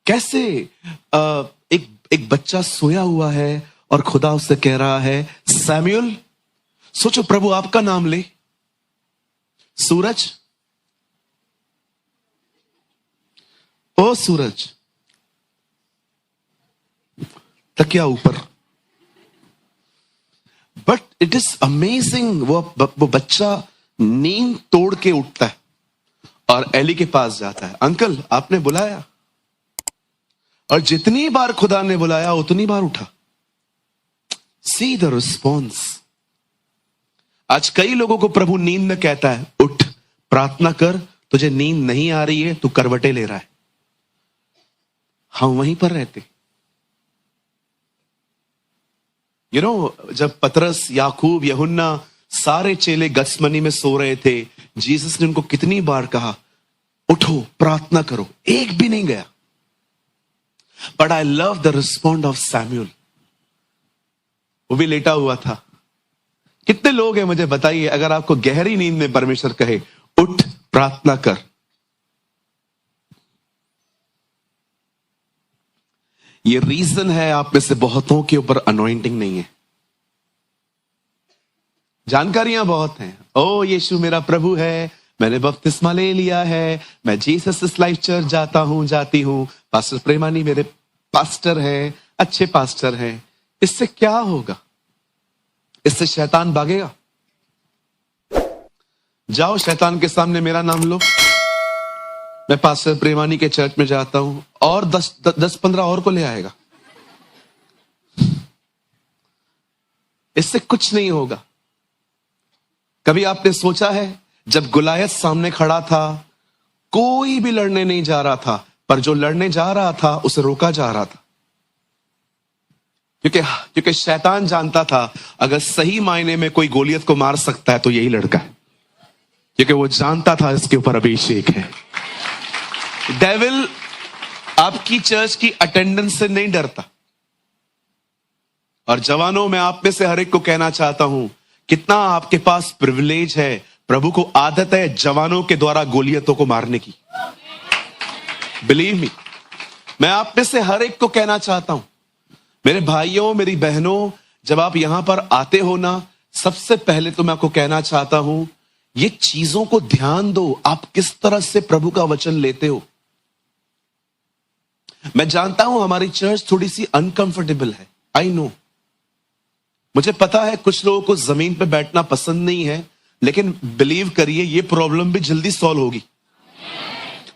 कैसे एक बच्चा सोया हुआ है और खुदा उससे कह रहा है, सैमुअल, सोचो प्रभु आपका नाम ले। सूरज, ओ सूरज, तकिया ऊपर। बट इट इज अमेजिंग, वो बच्चा नींद तोड़ के उठता है और एली के पास जाता है, अंकल आपने बुलाया। और जितनी बार खुदा ने बुलाया उतनी बार उठा। See the response. आज कई लोगों को प्रभु नींद में कहता है, उठ प्रार्थना कर, तुझे नींद नहीं आ रही है, तू करवटे ले रहा है। हम वहीं पर रहते। जब पतरस, याकूब, यूहन्ना सारे चेले गत्समनी में सो रहे थे, जीसस ने उनको कितनी बार कहा, उठो प्रार्थना करो, एक भी नहीं गया। But I love the respond of Samuel. वो भी लेटा हुआ था। कितने लोग हैं मुझे बताइए, अगर आपको गहरी नींद में परमेश्वर कहे उठ प्रार्थना कर। ये रीजन है आप में से बहुतों के ऊपर अनॉइंटिंग नहीं है। जानकारियां बहुत हैं। ओ यीशु मेरा प्रभु है, मैंने बपतिस्मा ले लिया है, मैं जीसस लाइफ चर्च जाता हूं, जाती हूं, पास्टर प्रेमानी मेरे पास्टर हैं, अच्छे पास्टर हैं। इससे क्या होगा? इससे शैतान भागेगा। जाओ शैतान के सामने मेरा नाम लो, मैं पास्टर प्रेमानी के चर्च में जाता हूं, और 10-15 और को ले आएगा। इससे कुछ नहीं होगा। कभी आपने सोचा है, जब गुलायत सामने खड़ा था, कोई भी लड़ने नहीं जा रहा था, पर जो लड़ने जा रहा था उसे रोका जा रहा था। क्योंकि शैतान जानता था अगर सही मायने में कोई गोलियत को मार सकता है तो यही लड़का है, क्योंकि वो जानता था इसके ऊपर अभिषेक है। डेविल आपकी चर्च की अटेंडेंस से नहीं डरता। और जवानों, मैं आप में से हर एक को कहना चाहता हूं, कितना आपके पास प्रिविलेज है। प्रभु को आदत है जवानों के द्वारा गोलियतों को मारने की। बिलीव मी, मैं आप में से हर एक को कहना चाहता हूं, मेरे भाइयों, मेरी बहनों, जब आप यहां पर आते हो ना, सबसे पहले तो मैं आपको कहना चाहता हूं, ये चीजों को ध्यान दो, आप किस तरह से प्रभु का वचन लेते हो। मैं जानता हूं हमारी चर्च थोड़ी सी अनकंफर्टेबल है, आई नो। मुझे पता है कुछ लोगों को जमीन पे बैठना पसंद नहीं है, लेकिन बिलीव करिए ये प्रॉब्लम भी जल्दी सॉल्व होगी।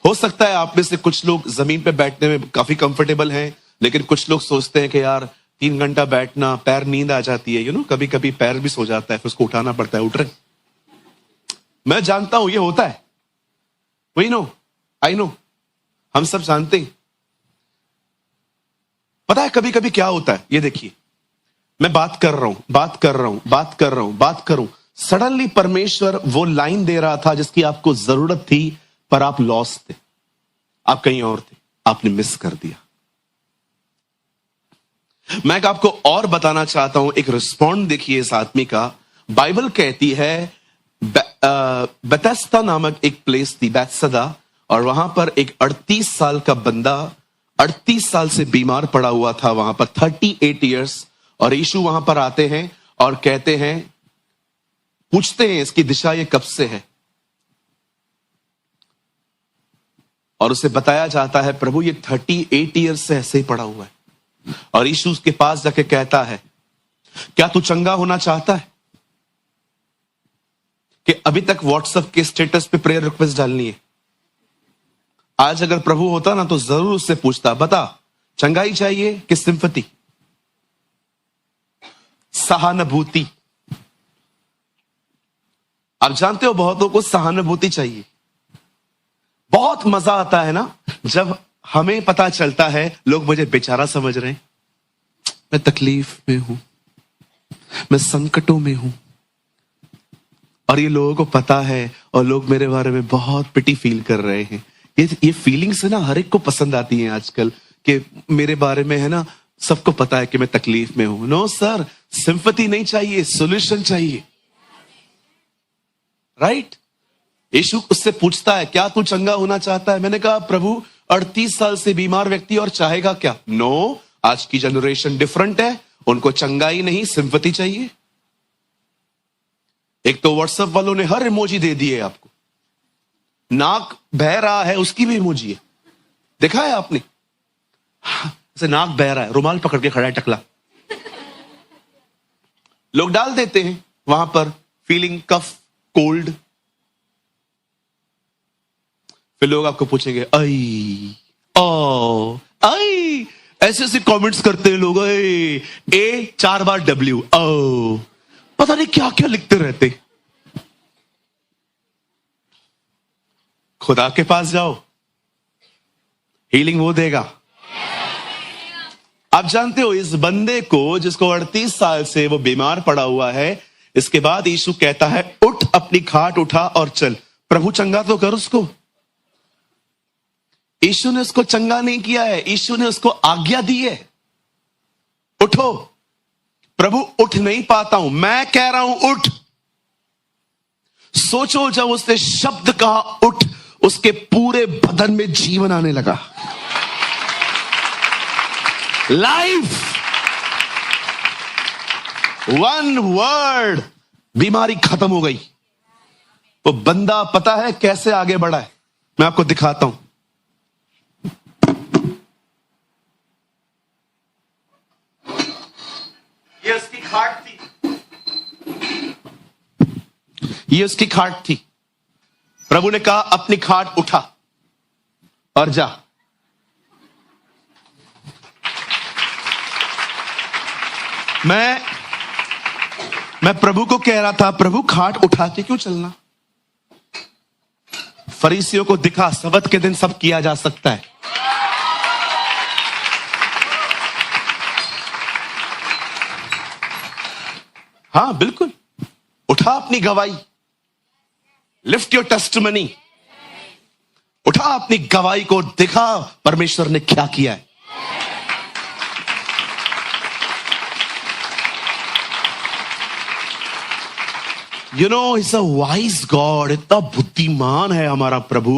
हो सकता है आप में से कुछ लोग जमीन पे बैठने में काफी कंफर्टेबल हैं, लेकिन कुछ लोग सोचते हैं कि यार 3 घंटा बैठना, पैर नींद आ जाती है, कभी कभी पैर भी सो जाता है, फिर उसको उठाना पड़ता है, उठ रहे। मैं जानता हूं ये होता है, वही नो, आई नो, हम सब जानते हैं। पता है कभी कभी क्या होता है, ये देखिए, मैं बात कर रहा हूं, सडनली परमेश्वर वो लाइन दे रहा था जिसकी आपको जरूरत थी, पर आप लॉस थे, आप कहीं और थे, आपने मिस कर दिया। मैं आपको और बताना चाहता हूं, एक रिस्पॉन्ड देखिए इस आदमी का। बाइबल कहती है बेथेस्दा नामक एक प्लेस थी, बैतसदा, और वहां पर एक 38 साल का बंदा 38 साल से बीमार पड़ा हुआ था वहां पर, 38 इयर्स। और यीशु वहां पर आते हैं और कहते हैं, पूछते हैं इसकी दिशा ये कब से है, और उसे बताया जाता है प्रभु ये 38 इयर्स से ऐसे ही पड़ा हुआ है। और यीशु उसके पास जाके कहता है, क्या तू चंगा होना चाहता है? कि अभी तक व्हाट्सएप के स्टेटस पे प्रेयर रिक्वेस्ट डालनी है। आज अगर प्रभु होता ना तो जरूर उससे पूछता, बता चंगाई चाहिए कि सिंपैथी, सहानुभूति। आप जानते हो बहुतों को सहानुभूति चाहिए। बहुत मजा आता है ना जब हमें पता चलता है लोग मुझे बेचारा समझ रहे हैं, मैं तकलीफ में हूं, मैं संकटों में हूं, और ये लोगों को पता है और लोग मेरे बारे में बहुत पिटी फील कर रहे हैं। ये फीलिंग्स है ना, हर एक को पसंद आती हैं आजकल, कि मेरे बारे में है ना, सबको पता है कि मैं तकलीफ में हूं। नो सर, सिंपैथी नहीं चाहिए, सॉल्यूशन चाहिए, राइट? यीशु उससे पूछता है, क्या तू चंगा होना चाहता है? मैंने कहा प्रभु, 38 साल से बीमार व्यक्ति और चाहेगा क्या? नो, आज की जनरेशन डिफरेंट है, उनको चंगाई नहीं सिंपैथी चाहिए। एक तो व्हाट्सएप वालों ने हर इमोजी दे दी है आपको, नाक बह रहा है उसकी भी इमोजी है, देखा है आपने? ऐसे नाक बह रहा है, रुमाल पकड़ के खड़ा है टकला, लोग डाल देते हैं वहां पर, फीलिंग कफ कोल्ड। फिर लोग आपको पूछेंगे आई ओ आई, ऐसे ऐसे कमेंट्स करते हैं लोग, ए 4 बार डब्ल्यू ओ, पता नहीं क्या क्या लिखते रहते। खुदा के पास जाओ, हीलिंग वो देगा। आप जानते हो इस बंदे को जिसको 38 साल से वो बीमार पड़ा हुआ है, इसके बाद यीशु कहता है उठ, अपनी खाट उठा और चल। प्रभु चंगा तो कर उसको। यीशु ने उसको चंगा नहीं किया है, यीशु ने उसको आज्ञा दी है, उठो। प्रभु उठ नहीं पाता हूं, मैं कह रहा हूं उठ। सोचो जब उसने शब्द कहा उठ, उसके पूरे बदन में जीवन आने लगा, लाइफ। वन वर्ड, बीमारी खत्म हो गई। वो बंदा पता है कैसे आगे बढ़ा है, मैं आपको दिखाता हूं। ये उसकी खाट थी, ये उसकी खाट थी। प्रभु ने कहा अपनी खाट उठा और जा। मैं प्रभु को कह रहा था, प्रभु खाट उठा के क्यों चलना? फरीसियों को दिखा सबत के दिन सब किया जा सकता है। हाँ बिल्कुल, उठा अपनी गवाही, लिफ्ट योर टेस्टिमनी, उठा अपनी गवाही को, दिखा परमेश्वर ने क्या किया है। You know, is a wise God, इतना बुद्धिमान है हमारा प्रभु।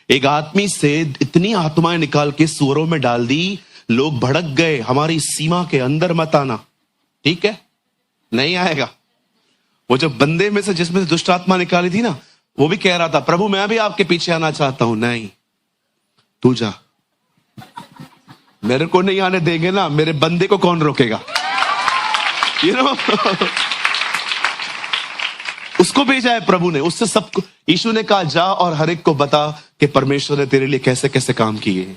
एक आदमी से इतनी आत्माएं निकाल के सूअरों में डाल दी, लोग भड़क गए, हमारी सीमा के अंदर मत आना, ठीक है? नहीं आएगा। वो जो बंदे में से जिसमें से दुष्ट आत्मा निकाली थी ना, वो भी कह रहा था प्रभु मैं भी आपके पीछे आना चाहता हूं। नहीं, तू जा, मेरे को नहीं आने देंगे ना, मेरे बंदे को कौन रोकेगा? यू नो, उसको भेजा है प्रभु ने, उससे सबको। यीशु ने कहा जा और हर एक को बता कि परमेश्वर ने तेरे लिए कैसे कैसे काम किए।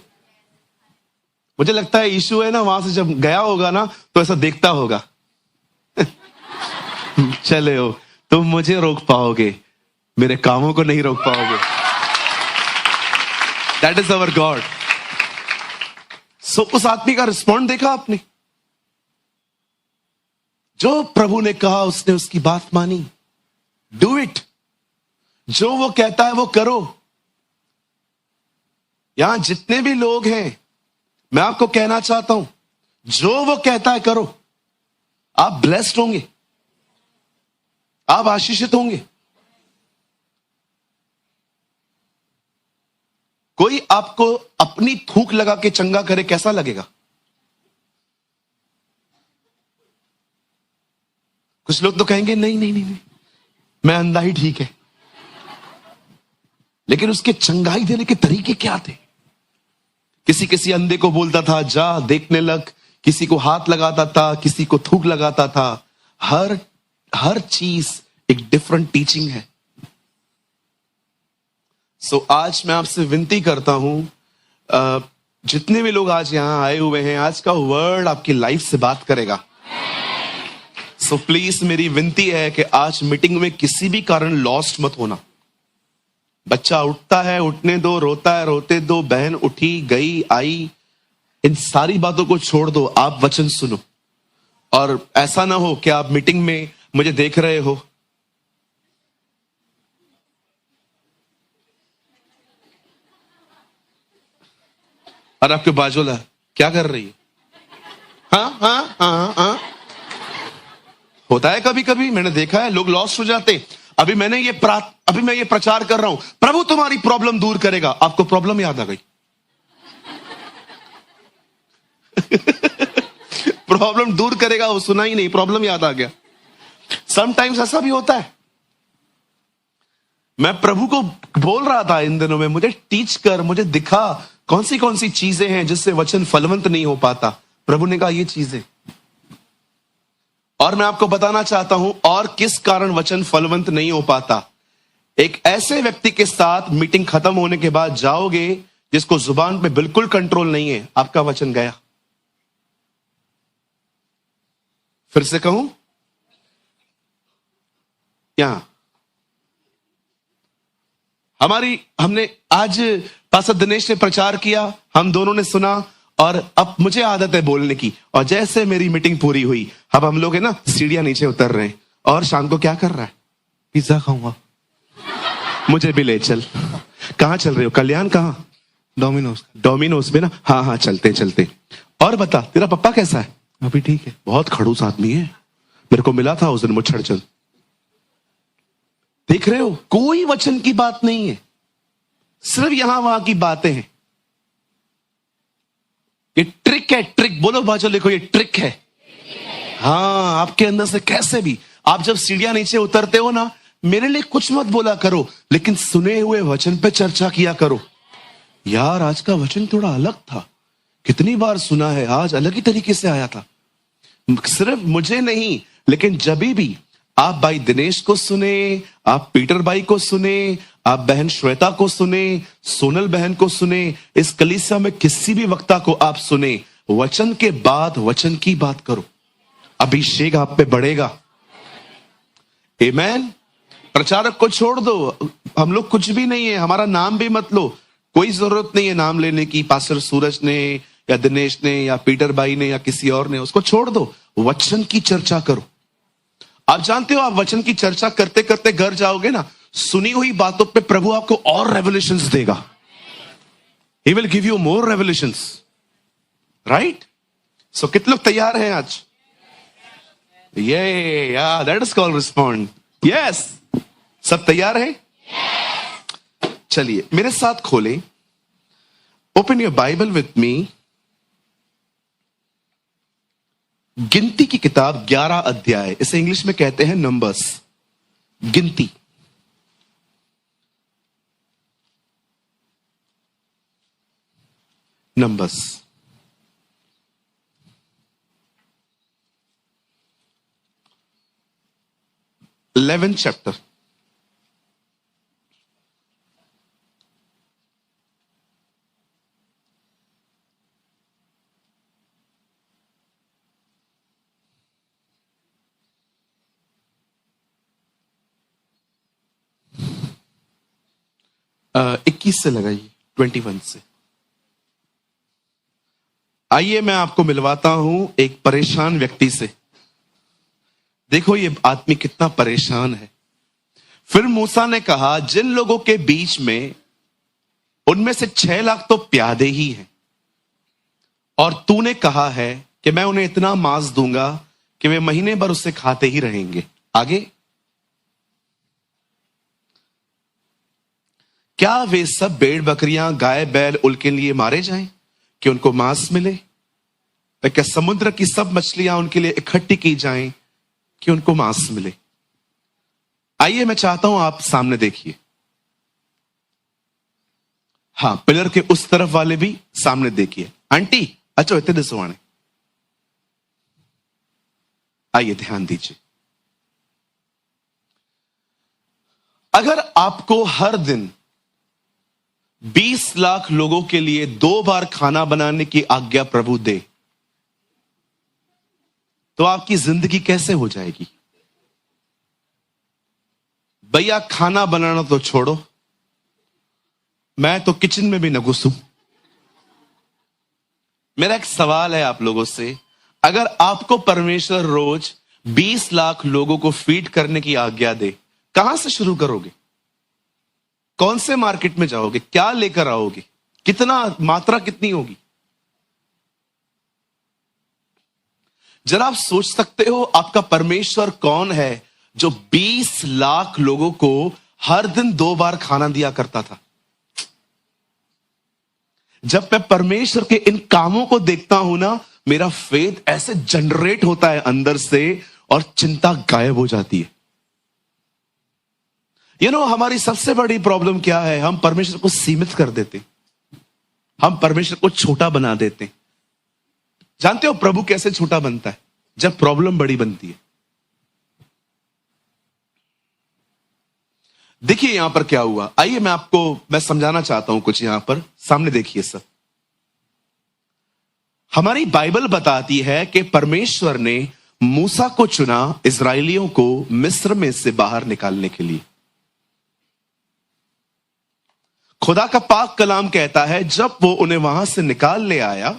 मुझे लगता है यीशु है ना, वहां से जब गया होगा ना तो ऐसा देखता होगा चले हो तुम, मुझे रोक पाओगे, मेरे कामों को नहीं रोक पाओगे। That is our God. So उस आदमी का रिस्पॉन्ड देखा आपने? जो प्रभु ने कहा उसने उसकी बात मानी। डू इट, जो वो कहता है वो करो। यहां जितने भी लोग हैं, मैं आपको कहना चाहता हूं, जो वो कहता है करो। आप ब्लेस्ड होंगे, आप आशीषित होंगे। कोई आपको अपनी थूक लगा के चंगा करे, कैसा लगेगा? कुछ लोग तो कहेंगे नहीं नहीं नहीं, नहीं मैं अंधा ही ठीक है। लेकिन उसके चंगाई देने के तरीके क्या थे? किसी किसी अंधे को बोलता था जा देखने लग, किसी को हाथ लगाता था, किसी को थूक लगाता था। हर चीज एक डिफरेंट टीचिंग है। सो आज मैं आपसे विनती करता हूं, जितने भी लोग आज यहां आए हुए हैं, आज का वर्ड आपकी लाइफ से बात करेगा। सो प्लीज मेरी विनती है कि आज मीटिंग में किसी भी कारण लॉस्ट मत होना। बच्चा उठता है, उठने दो, रोता है, रोते दो, बहन उठी गई आई, इन सारी बातों को छोड़ दो, आप वचन सुनो। और ऐसा ना हो कि आप मीटिंग में मुझे देख रहे हो, और आपके बाजूला क्या कर रही है? हाँ हाँ हाँ हाँ, होता है कभी कभी, मैंने देखा है, लोग लॉस्ट हो जाते। अभी मैं ये प्रचार कर रहा हूं, प्रभु तुम्हारी प्रॉब्लम दूर करेगा, आपको प्रॉब्लम याद आ गई। प्रॉब्लम दूर करेगा, वो सुना ही नहीं, प्रॉब्लम याद आ गया। समटाइम्स ऐसा भी होता है। मैं प्रभु को बोल रहा था इन दिनों में, मुझे टीच कर, मुझे दिखा कौन सी चीजें हैं जिससे वचन फलवंत नहीं हो पाता। प्रभु ने कहा ये चीजें, और मैं आपको बताना चाहता हूं और किस कारण वचन फलवंत नहीं हो पाता। एक ऐसे व्यक्ति के साथ मीटिंग खत्म होने के बाद जाओगे जिसको जुबान पे बिल्कुल कंट्रोल नहीं है, आपका वचन गया। फिर से कहूं, क्या हमने आज पास्टर दिनेश ने प्रचार किया, हम दोनों ने सुना, और अब मुझे आदत है बोलने की। और जैसे मेरी मीटिंग पूरी हुई, अब हम लोग है ना सीढ़ियां नीचे उतर रहे हैं, और शाम को क्या कर रहा है, पिज्जा खाऊंगा, मुझे भी ले चल। कहां चल रहे हो? कल्याण कहां? डोमिनोज में ना? हाँ चलते चलते। और बता तेरा पप्पा कैसा है? अभी ठीक है, बहुत खड़ूस आदमी है, मेरे को मिला था उस दिन मुच्छड़चंद। देख रहे हो, कोई वचन की बात नहीं है, सिर्फ यहां वहां की बातें हैं। ये ट्रिक है, ट्रिक बोलो बाजू, लिखो, ये ट्रिक है। हाँ, आपके अंदर से कैसे भी आप जब सीढ़ियां नीचे उतरते हो ना, मेरे लिए कुछ मत बोला करो, लेकिन सुने हुए वचन पे चर्चा किया करो। यार आज का वचन थोड़ा अलग था, कितनी बार सुना है, आज अलग ही तरीके से आया था। सिर्फ मुझे नहीं, लेकिन जब भी आप भाई दिनेश को सुने, आप पीटर भाई को सुने, आप बहन श्वेता को सुने, सोनल बहन को सुने, इस कलीसिया में किसी भी वक्ता को आप सुने, वचन के बाद वचन की बात करो, अभिषेक आप पे बढ़ेगा। आमेन। प्रचारक को छोड़ दो, हम लोग कुछ भी नहीं है, हमारा नाम भी मत लो, कोई जरूरत नहीं है नाम लेने की, पास्टर सूरज ने या दिनेश ने या पीटर भाई ने या किसी और ने, उसको छोड़ दो, वचन की चर्चा करो। आप जानते हो, आप वचन की चर्चा करते करते घर जाओगे ना, सुनी हुई बातों पे प्रभु आपको और रेवलेशंस देगा। He will give you more revelations, right? So कितने लोग तैयार हैं आज? ये that is called respond. Yes, सब तैयार हैं? चलिए मेरे साथ खोलें, open your Bible with me, गिनती की किताब 11 अध्याय, इसे इंग्लिश में कहते हैं नंबर्स, गिनती। Numbers 11th chapter. इक्कीस से लगाइए, 21 से। आइए मैं आपको मिलवाता हूं एक परेशान व्यक्ति से। देखो ये आदमी कितना परेशान है। फिर मूसा ने कहा, जिन लोगों के बीच में, उनमें से 6 लाख तो प्यादे ही हैं, और तूने कहा है कि मैं उन्हें इतना मांस दूंगा कि वे महीने भर उससे खाते ही रहेंगे। आगे, क्या वे सब भेड़ बकरियां, गाय बैल उनके लिए मारे जाएं कि उनको मांस मिले? क्या समुद्र की सब मछलियां उनके लिए इकट्ठी की जाएं कि उनको मांस मिले? आइए मैं चाहता हूं आप सामने देखिए। हाँ, पिलर के उस तरफ वाले भी सामने देखिए। आंटी अच्छा इतने दिसवाने, आइए ध्यान दीजिए। अगर आपको हर दिन 20 लाख लोगों के लिए 2 बार खाना बनाने की आज्ञा प्रभु दे, तो आपकी जिंदगी कैसे हो जाएगी? भैया खाना बनाना तो छोड़ो, मैं तो किचन में भी न घुसूं। मेरा एक सवाल है आप लोगों से, अगर आपको परमेश्वर रोज 20 लाख लोगों को फीड करने की आज्ञा दे, कहां से शुरू करोगे? कौन से मार्केट में जाओगे? क्या लेकर आओगे? कितना, मात्रा कितनी होगी? जरा आप सोच सकते हो आपका परमेश्वर कौन है जो 20 लाख लोगों को हर दिन 2 बार खाना दिया करता था। जब मैं परमेश्वर के इन कामों को देखता हूं ना, मेरा फेथ ऐसे जनरेट होता है अंदर से और चिंता गायब हो जाती है। हमारी सबसे बड़ी प्रॉब्लम क्या है? हम परमेश्वर को सीमित कर देते, हम परमेश्वर को छोटा बना देते। जानते हो प्रभु कैसे छोटा बनता है? जब प्रॉब्लम बड़ी बनती है। देखिए यहां पर क्या हुआ, आइए मैं समझाना चाहता हूं कुछ। यहां पर सामने देखिए सब। हमारी बाइबल बताती है कि परमेश्वर ने मूसा को चुना इस्राएलियों को मिस्र में से बाहर निकालने के लिए। खुदा का पाक कलाम कहता है जब वो उन्हें वहां से निकाल ले आया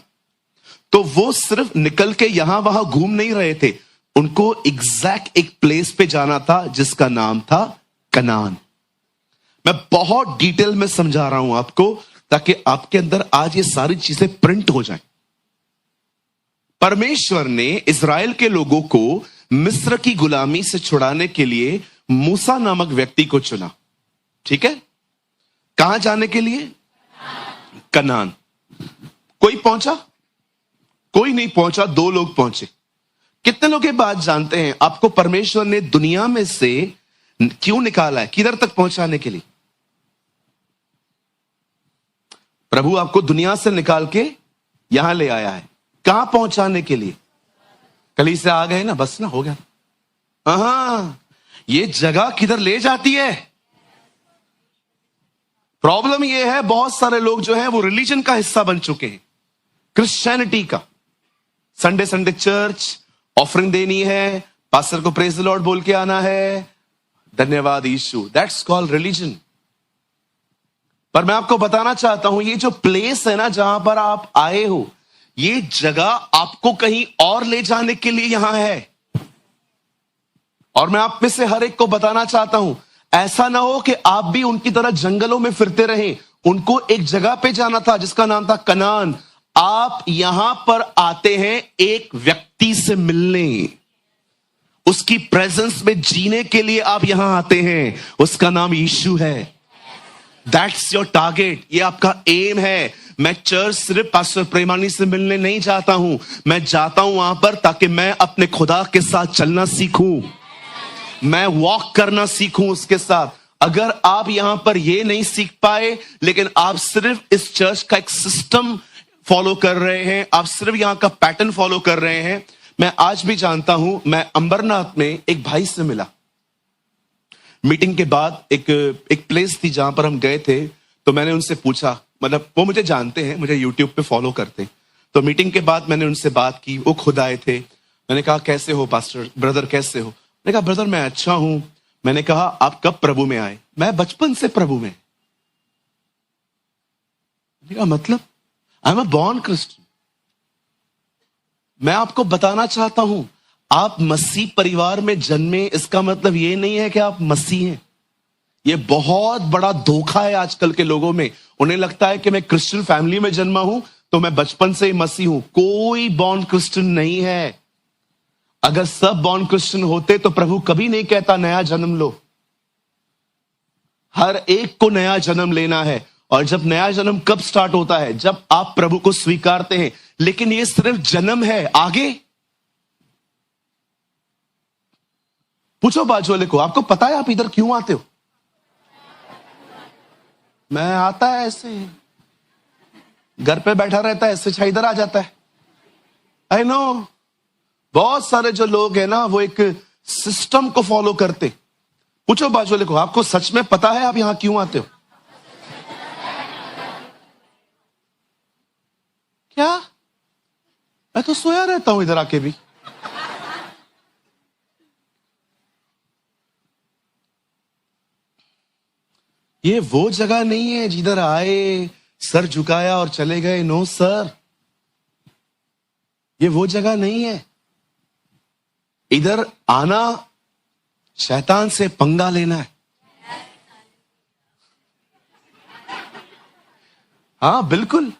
तो वो सिर्फ निकल के यहां वहां घूम नहीं रहे थे, उनको एग्जैक्ट एक प्लेस पे जाना था जिसका नाम था कनान। मैं बहुत डिटेल में समझा रहा हूं आपको ताकि आपके अंदर आज ये सारी चीजें प्रिंट हो जाएं। परमेश्वर ने इज़राइल के लोगों को मिस्र की गुलामी से छुड़ाने के लिए मूसा नामक व्यक्ति को चुना। ठीक है, कहां जाने के लिए? कनान। कोई पहुंचा? कोई नहीं पहुंचा, 2 लोग पहुंचे। कितने लोग ये बात जानते हैं आपको परमेश्वर ने दुनिया में से क्यों निकाला है? किधर तक पहुंचाने के लिए? प्रभु आपको दुनिया से निकाल के यहां ले आया है। कहां पहुंचाने के लिए? कली से आ गए ना, बस ना, हो गया। ये जगह किधर ले जाती है? प्रॉब्लम ये है बहुत सारे लोग जो हैं वो रिलीजन का हिस्सा बन चुके हैं, क्रिश्चियनिटी का। संडे संडे चर्च, ऑफरिंग देनी है, पास्टर को प्रेज द लॉर्ड बोल के आना है, धन्यवाद यीशु, दैट्स कॉल्ड रिलीजन। पर मैं आपको बताना चाहता हूं ये जो प्लेस है ना जहां पर आप आए हो, ये जगह आपको कहीं और ले जाने के लिए यहां है। और मैं आप में से हर एक को बताना चाहता हूं ऐसा ना हो कि आप भी उनकी तरह जंगलों में फिरते रहें। उनको एक जगह पे जाना था जिसका नाम था कनान। आप यहां पर आते हैं एक व्यक्ति से मिलने, उसकी प्रेजेंस में जीने के लिए आप यहां आते हैं। उसका नाम यीशु है। दैट्स योर टारगेट, ये आपका एम है। मैं चर्च सिर्फ पास्टर प्रेमानी से मिलने नहीं जाता हूं, मैं जाता हूं वहां पर ताकि मैं अपने खुदा के साथ चलना सीखूं, मैं वॉक करना सीखूं उसके साथ। अगर आप यहां पर ये नहीं सीख पाए, लेकिन आप सिर्फ इस चर्च का एक सिस्टम फॉलो कर रहे हैं, आप सिर्फ यहां का पैटर्न फॉलो कर रहे हैं। मैं आज भी जानता हूं, मैं अंबरनाथ में एक भाई से मिला। मीटिंग के बाद एक प्लेस थी जहां पर हम गए थे, तो मैंने उनसे पूछा, मतलब वो मुझे जानते हैं, मुझे यूट्यूब पे फॉलो करते हैं। तो मीटिंग के बाद मैंने उनसे बात की, वो खुद आए थे। मैंने कहा कैसे हो पास्टर ब्रदर, कैसे हो? मैंने कहा ब्रदर मैं अच्छा हूं। मैंने कहा आप कब प्रभु में आए? मैं बचपन से प्रभु में। मैंने कहा मतलब? I am a born Christian. मैं आपको बताना चाहता हूं आप मसीह परिवार में जन्मे, इसका मतलब ये नहीं है कि आप मसीह हैं। ये बहुत बड़ा धोखा है आजकल के लोगों में। उन्हें लगता है कि मैं क्रिश्चियन फैमिली में जन्मा हूं तो मैं बचपन से ही मसीह हूं। कोई बॉर्न क्रिश्चियन नहीं है। अगर सब बॉर्न क्रिश्चियन होते तो प्रभु कभी नहीं कहता नया जन्म लो। हर एक को नया जन्म लेना है। और जब नया जन्म कब स्टार्ट होता है? जब आप प्रभु को स्वीकारते हैं। लेकिन ये सिर्फ जन्म है, आगे पूछो बाजू वाले को, आपको पता है आप इधर क्यों आते हो? मैं आता है ऐसे, घर पे बैठा रहता है, ऐसे इधर आ जाता है। आई नो बहुत सारे जो लोग हैं ना वो एक सिस्टम को फॉलो करते। पूछो बाजू वाले को, आपको सच में पता है आप यहां क्यों आते हो? क्या? मैं तो सोया रहता हूं इधर आके भी। ये वो जगह नहीं है जिधर आए, सर झुकाया और चले गए। नो सर, ये वो जगह नहीं है। इधर आना शैतान से पंगा लेना है। हाँ बिल्कुल।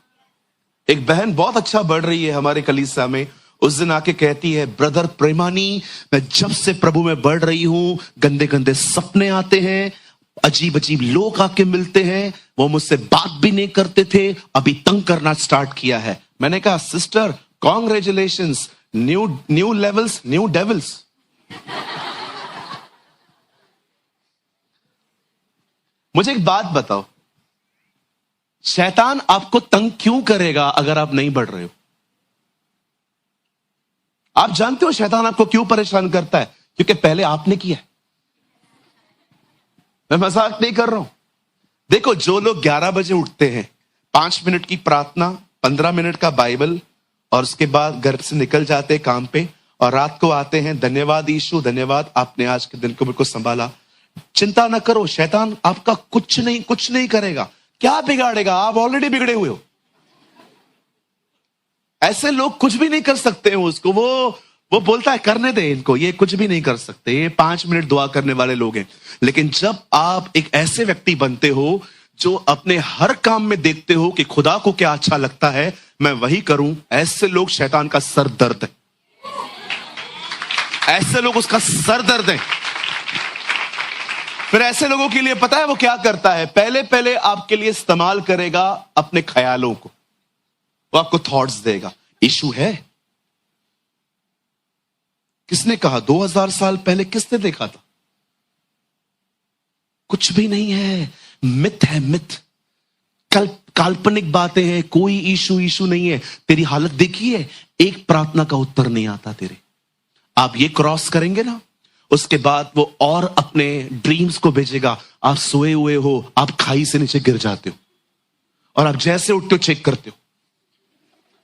एक बहन बहुत अच्छा बढ़ रही है हमारे कलीसिया में, उस दिन आके कहती है ब्रदर प्रेमानी, मैं जब से प्रभु में बढ़ रही हूं गंदे गंदे सपने आते हैं, अजीब अजीब लोग आके मिलते हैं, वो मुझसे बात भी नहीं करते थे, अभी तंग करना स्टार्ट किया है। मैंने कहा sister congratulations, new levels, new devils. मुझे एक बात बताओ, शैतान आपको तंग क्यों करेगा अगर आप नहीं बढ़ रहे हो? आप जानते हो शैतान आपको क्यों परेशान करता है? क्योंकि पहले आपने किया है। मैं मजाक नहीं कर रहा हूं। देखो, जो लोग 11 बजे उठते हैं, 5 मिनट की प्रार्थना, 15 मिनट का बाइबल, और उसके बाद घर से निकल जाते हैं काम पे, और रात को आते हैं, धन्यवाद यीशु, धन्यवाद आपने आज के दिन को मुझको संभाला। चिंता ना करो, शैतान आपका कुछ नहीं करेगा। क्या बिगाड़ेगा? आप ऑलरेडी बिगड़े हुए हो। ऐसे लोग कुछ भी नहीं कर सकते हैं उसको। वो बोलता है करने दे इनको, ये कुछ भी नहीं कर सकते, ये 5 मिनट दुआ करने वाले लोग हैं। लेकिन जब आप एक ऐसे व्यक्ति बनते हो जो अपने हर काम में देखते हो कि खुदा को क्या अच्छा लगता है, मैं वही करूं, ऐसे लोग शैतान का सर दर्द है। ऐसे लोग उसका सर दर्द है। फिर ऐसे लोगों के लिए पता है वो क्या करता है? पहले आपके लिए इस्तेमाल करेगा अपने ख्यालों को, वो आपको थॉट्स देगा। इशू है। किसने कहा? 2000 साल पहले किसने देखा था? कुछ भी नहीं है, मिथ है, मिथ, काल्पनिक बातें हैं। कोई इशू नहीं है। तेरी हालत देखी है, एक प्रार्थना का उत्तर नहीं आता तेरे। आप ये क्रॉस करेंगे ना, उसके बाद वो और अपने ड्रीम्स को भेजेगा। आप सोए हुए हो, आप खाई से नीचे गिर जाते हो, और आप जैसे उठते हो चेक करते हो,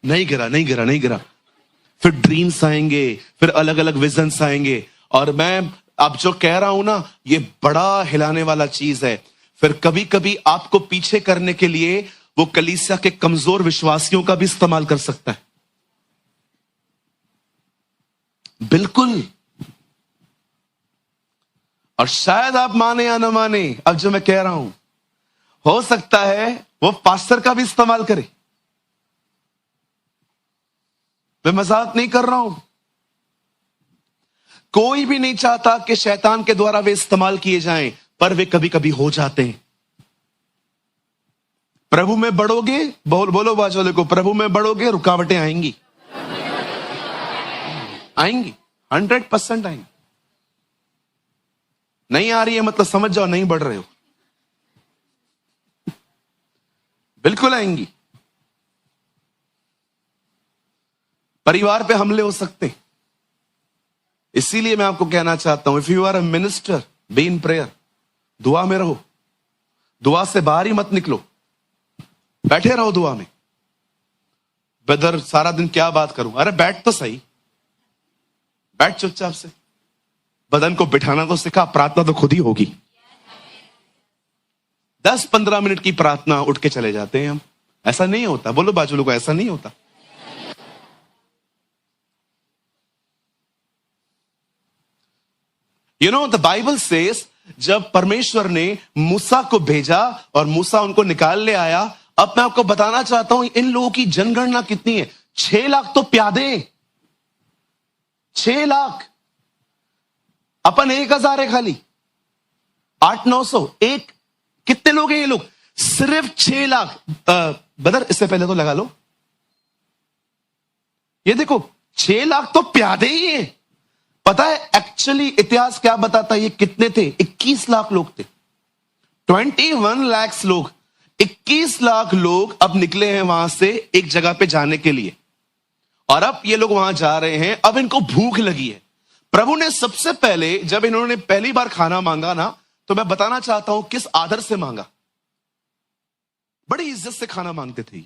नहीं गिरा। फिर ड्रीम्स आएंगे, फिर अलग अलग विजन्स आएंगे। और मैं अब जो कह रहा हूं ना, ये बड़ा हिलाने वाला चीज है। फिर कभी कभी आपको पीछे करने के लिए वो कलीसिया के कमजोर विश्वासियों का भी इस्तेमाल कर सकता है। बिल्कुल। और शायद आप माने या ना माने, अब जो मैं कह रहा हूं, हो सकता है वो पास्टर का भी इस्तेमाल करे। मैं मजाक नहीं कर रहा हूं। कोई भी नहीं चाहता कि शैतान के द्वारा वे इस्तेमाल किए जाएं, पर वे कभी कभी हो जाते हैं। प्रभु में बढ़ोगे, बोलो बाजू वाले को, प्रभु में बढ़ोगे, रुकावटें आएंगी, 100% आएंगी। नहीं आ रही है मतलब समझ जाओ नहीं बढ़ रहे हो। बिल्कुल आएंगी। परिवार पे हमले हो सकते हैं। इसीलिए मैं आपको कहना चाहता हूं, if you are a minister, be in prayer. दुआ में रहो, दुआ से बाहर ही मत निकलो, बैठे रहो दुआ में। ब्रदर सारा दिन क्या बात करूं? अरे बैठ तो सही, बैठ चुपचाप से। बदन को बिठाना तो सिखा, प्रार्थना तो खुद ही होगी। 10-15 मिनट की प्रार्थना, उठ के चले जाते हैं हम। ऐसा नहीं होता, बोलो बाजू लोगों, ऐसा नहीं होता। You know, the Bible says, जब परमेश्वर ने मूसा को भेजा और मूसा उनको निकाल ले आया। अब मैं आपको बताना चाहता हूं इन लोगों की जनगणना कितनी है। 6 लाख तो प्यादे, 6 लाख। अपन 1000 है खाली, 800-900। एक कितने लोग हैं ये लोग? सिर्फ 6 लाख। बदर इससे पहले तो लगा लो, ये देखो 6 लाख तो प्यादे ही है। पता है एक्चुअली इतिहास क्या बताता है? ये कितने थे? 21 लाख लोग थे। 21 लाख लोग, 21 लाख लोग अब निकले हैं वहां से एक जगह पे जाने के लिए। और अब ये लोग वहां जा रहे हैं। अब इनको भूख लगी है। प्रभु ने सबसे पहले जब इन्होंने पहली बार खाना मांगा ना, तो मैं बताना चाहता हूं किस आदर से मांगा। बड़ी इज्जत से खाना मांगते थे।